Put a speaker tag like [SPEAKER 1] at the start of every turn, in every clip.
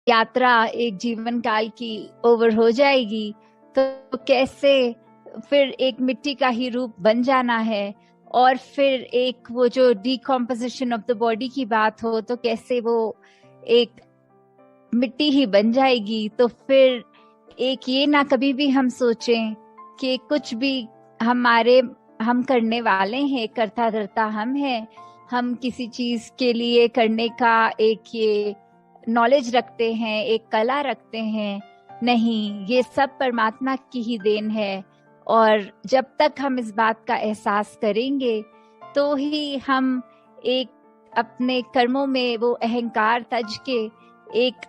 [SPEAKER 1] यात्रा एक जीवन काल की ओवर हो जाएगी, तो कैसे फिर एक मिट्टी का ही रूप बन जाना है, और फिर एक वो जो डिकम्पोजिशन ऑफ द बॉडी की बात हो तो कैसे वो एक मिट्टी ही बन जाएगी। तो फिर एक ये ना कभी भी हम सोचें कि कुछ भी हम करने वाले हैं, करता धरता हम हैं, हम किसी चीज के लिए करने का एक ये नॉलेज रखते हैं, एक कला रखते हैं। नहीं, ये सब परमात्मा की ही देन है। और जब तक हम इस बात का एहसास करेंगे तो ही हम एक अपने कर्मों में वो अहंकार तज के एक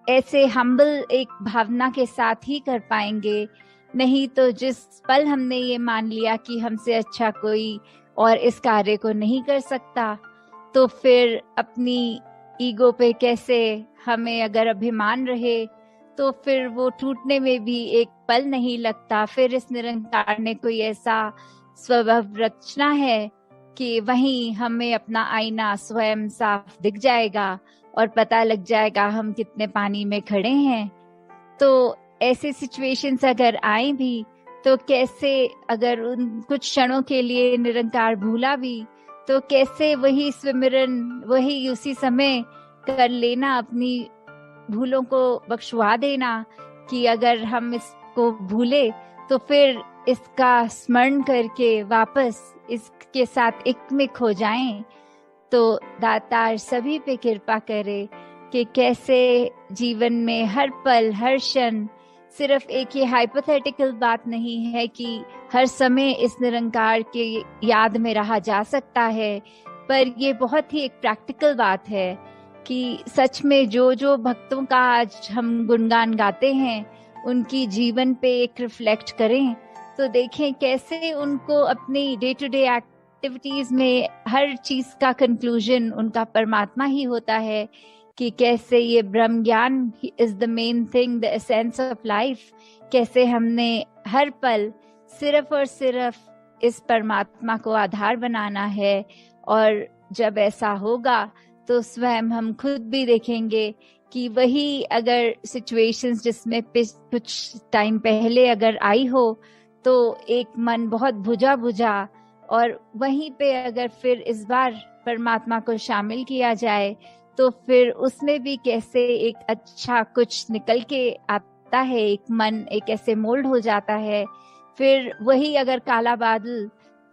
[SPEAKER 1] ऐसे हम्बल एक भावना के साथ ही कर पाएंगे। नहीं तो जिस पल हमने ये मान लिया कि हमसे अच्छा कोई और इस कार्य को नहीं कर सकता, तो फिर अपनी ईगो पे कैसे हमें अगर अभिमान रहे तो फिर वो टूटने में भी एक पल नहीं लगता। फिर इस निरंकार ने कोई ऐसा स्वभाव रचना है कि वहीं हमें अपना आईना स्वयं साफ दिख जाएगा और पता लग जाएगा हम कितने पानी में खड़े हैं। तो ऐसे सिचुएशंस अगर आए भी तो कैसे, अगर उन कुछ क्षणों के लिए निरंकार भूला भी तो कैसे वही स्विमिरन वही उसी समय कर लेना, अपनी भूलों को बख्शवा देना कि अगर हम इसको भूले तो फिर इसका स्मरण करके वापस इसके साथ एकमिक हो जाएं। तो दातार सभी पे कृपा करे कि कैसे जीवन में हर पल हर क्षण सिर्फ एक ये हाइपोथेटिकल बात नहीं है कि हर समय इस निरंकार के याद में रहा जा सकता है, पर ये बहुत ही एक प्रैक्टिकल बात है कि सच में जो जो भक्तों का आज हम गुणगान गाते हैं उनकी जीवन पे एक रिफ्लेक्ट करें तो देखें कैसे उनको अपनी डे टू डे एक्टिविटीज में हर चीज का कंक्लूजन उनका परमात्मा ही होता है। कि कैसे ये ब्रह्म ज्ञान is the main thing, the essence of life. कैसे हमने हर पल सिर्फ और सिर्फ इस परमात्मा को आधार बनाना है, और जब ऐसा होगा तो स्वयं हम खुद भी देखेंगे कि वही अगर सिचुएशंस जिसमें कुछ टाइम पहले अगर आई हो तो एक मन बहुत बुझा बुझा, और वहीं पे अगर फिर इस बार परमात्मा को शामिल किया जाए तो फिर उसमें भी कैसे एक अच्छा कुछ निकल के आता है, एक मन एक ऐसे मोल्ड हो जाता है। फिर वही अगर काला बादल,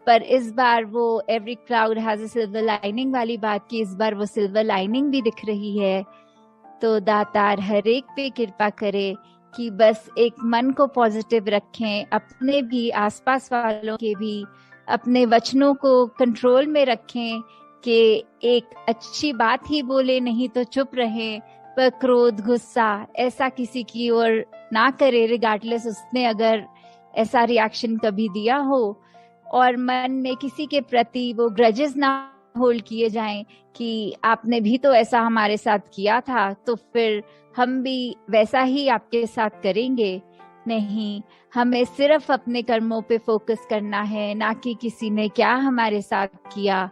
[SPEAKER 1] पर इस बार वो every cloud has a silver lining वाली बात की, इस बार वो सिल्वर लाइनिंग भी दिख रही है। तो दातार हर एक पे कृपा करे कि बस एक मन को पॉजिटिव रखें, अपने भी आसपास वालों के भी, अपने वचनों को कंट्रोल में रखें कि एक अच्छी बात ही बोले, नहीं तो चुप रहे, पर क्रोध गुस्सा ऐसा किसी की ओर ना करे रिगार्डलेस उसने अगर ऐसा रिएक्शन कभी दिया हो, और मन में किसी के प्रति वो ग्रजेस ना होल्ड किए जाएं कि आपने भी तो ऐसा हमारे साथ किया था तो फिर हम भी वैसा ही आपके साथ करेंगे। नहीं, हमें सिर्फ अपने कर्मों पे फोकस करना है, ना कि किसी ने क्या हमारे साथ किया।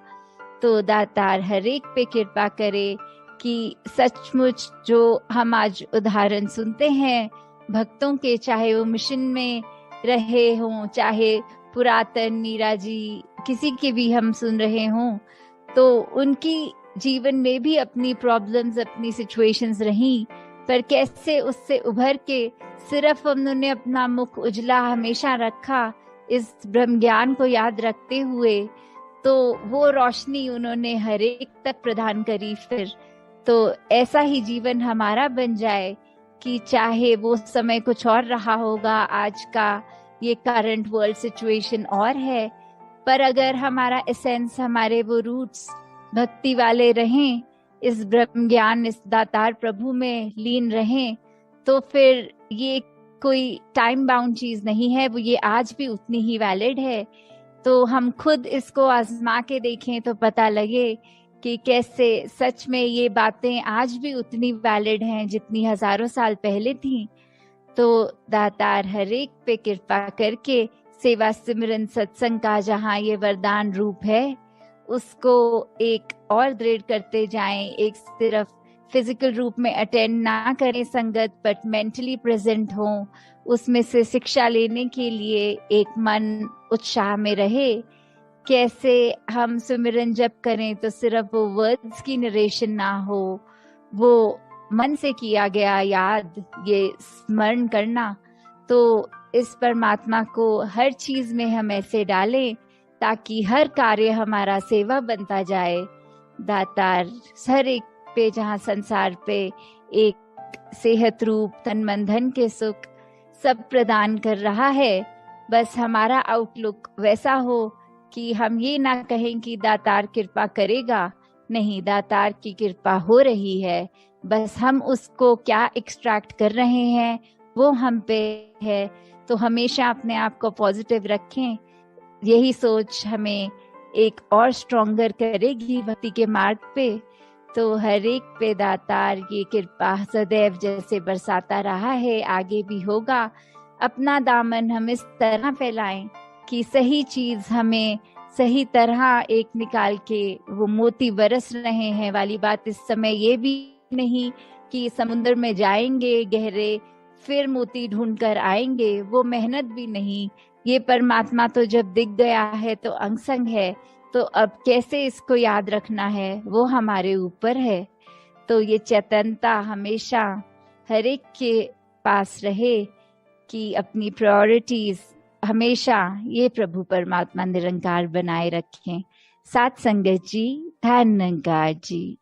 [SPEAKER 1] तो दातार हर एक पे कृपा करे कि सचमुच जो हम आज उदाहरण सुनते हैं भक्तों के, चाहे वो मिशन में रहे हों, चाहे पुरातन मीरा जी किसी के भी हम सुन रहे हों, तो उनकी जीवन में भी अपनी प्रॉब्लम्स अपनी सिचुएशंस रही, पर कैसे उससे उभर के सिर्फ उन्होंने अपना मुख उजला हमेशा रखा इस ब्रह्म ज्ञान को याद रखते हुए, तो वो रोशनी उन्होंने हर एक तक प्रदान करी। फिर तो ऐसा ही जीवन हमारा बन जाए कि चाहे वो समय कुछ और रहा होगा, आज का ये करंट वर्ल्ड सिचुएशन और है, पर अगर हमारा एसेंस हमारे वो रूट्स भक्ति वाले रहें, इस ब्रह्म ज्ञान इस दातार प्रभु में लीन रहें, तो फिर ये कोई टाइम बाउंड चीज नहीं है, वो ये आज भी उतनी ही वैलिड है। तो हम खुद इसको आजमा के देखें तो पता लगे कि कैसे सच में ये बातें आज भी उतनी वैलिड हैं जितनी हजारों साल पहले थी। तो दातार हर एक पे कृपा करके सेवा सिमरन सत्संग का जहाँ ये वरदान रूप है उसको एक और दृढ़ करते जाएं, एक सिर्फ फिजिकल रूप में अटेंड ना करें संगत, बट मेंटली प्रेजेंट हों, उसमें से शिक्षा लेने के लिए एक मन उत्साह में रहे। कैसे हम सुमिरन जप करें तो सिर्फ वो वर्ड्स की नरेशन ना हो, वो मन से किया गया याद, ये स्मरण करना। तो इस परमात्मा को हर चीज में हम ऐसे डालें ताकि हर कार्य हमारा सेवा बनता जाए। दातार हर एक पे, जहाँ संसार पे एक सेहत रूप तन मन धन के सुख सब प्रदान कर रहा है, बस हमारा आउटलुक वैसा हो कि हम ये ना कहें कि दातार कृपा करेगा, नहीं, दातार की कृपा हो रही है, बस हम उसको क्या एक्सट्रैक्ट कर रहे हैं वो हम पे है। तो हमेशा अपने आप को पॉजिटिव रखें, यही सोच हमें एक और स्ट्रॉन्गर करेगी भक्ति के मार्ग पे। तो हर एक पे दातार ये कृपा सदैव जैसे बरसाता रहा है, आगे भी होगा। अपना दामन हम इस तरह फैलाएं कि सही चीज हमें सही तरह एक निकाल के वो मोती बरस रहे हैं वाली बात इस समय ये भी नहीं कि समुद्र में जाएंगे गहरे फिर मोती ढूंढ कर आएंगे, वो मेहनत भी नहीं। ये परमात्मा तो जब दिख गया है तो अंग संग है, तो अब कैसे इसको याद रखना है वो हमारे ऊपर है। तो ये चेतनता हमेशा हर एक के पास रहे कि अपनी प्रायोरिटीज हमेशा ये प्रभु परमात्मा निरंकार बनाए रखें। साथ संगत जी, धन्यवाद जी।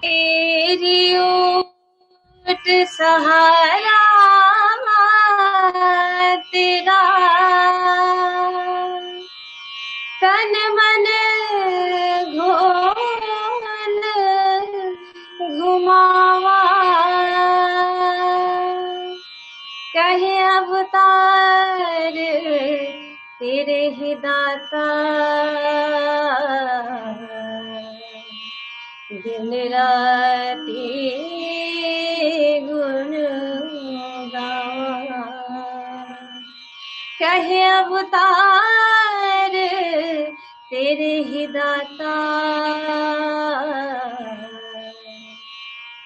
[SPEAKER 2] तेरी ओट सहारा तेरा, तन मन घोल घुमावा, कहे अवतार तेरे ही दाता, दिन राती गुण गावा, कहे अवतार तेरे ही दाता,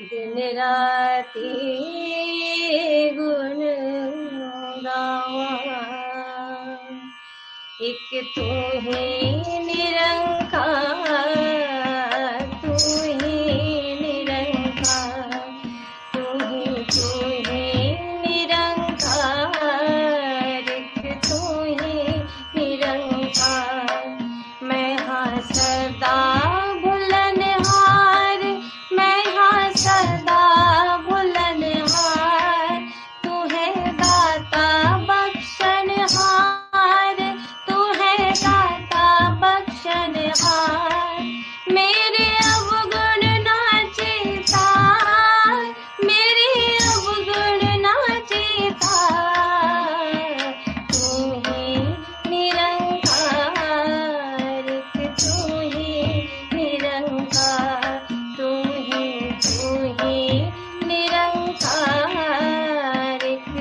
[SPEAKER 2] दिन राती गुण गावा। एक तू ही निरंकार, तू ही निरंकार, तू ही निरंकार, एक तू ही निरंकार। मैं हाँ सदा भुलनहार, मैं हाँ सदा भुलनहार, तू है दाता बख्शनहार, तू है दाता बख्शनहार। मेरे अवगुण ना चेता, मेरे अवगुण ना चेता, तू ही निरंकार, तू ही निरंकार, तू ही निरंकार,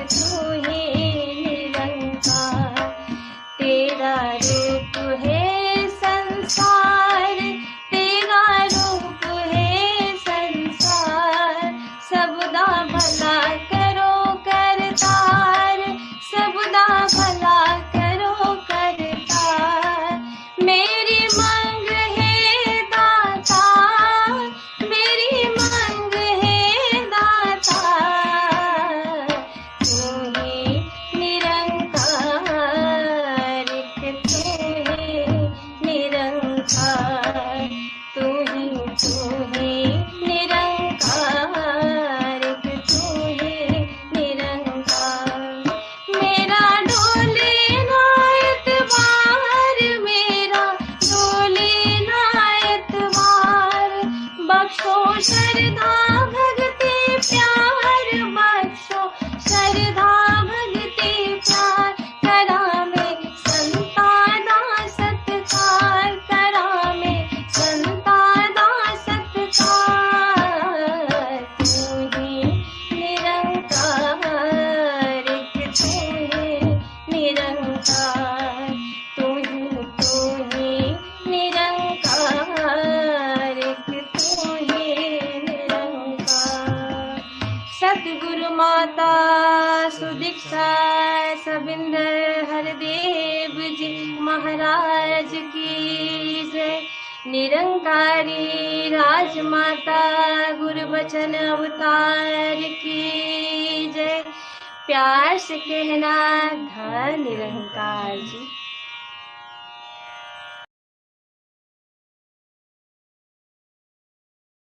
[SPEAKER 2] तू ही निरंकार। तेरा रूप है संसार, तेरा रूप है संसार, सबदा भला करो करतार, सबदा भला करो करतार। मेरी मांग है दाता, मेरी मांग है दाता, तू ही निरंकार, तू ही निरंकार, तू ही निरंकार, तू ही निरंकार। मेरा डोले ना एतबार, मेरा डोले ना एतबार, बख्शो श्रद्धा भक्ति प्यार, बख्शो श्रद्धा भक्ति प्यार। करा में संता दा सत्कार, करा में संता दा सत्कार, तू ही निरंकार, तू ही निरंकार, तू ही निरंकार, तू ही निरंकार। माता सुदीक्षा सबिंदर हरदेव जी महाराज की जय। निरंकारी राजमाता गुरुबचन अवतार की जय। प्यार से कहना धन निरंकार जी।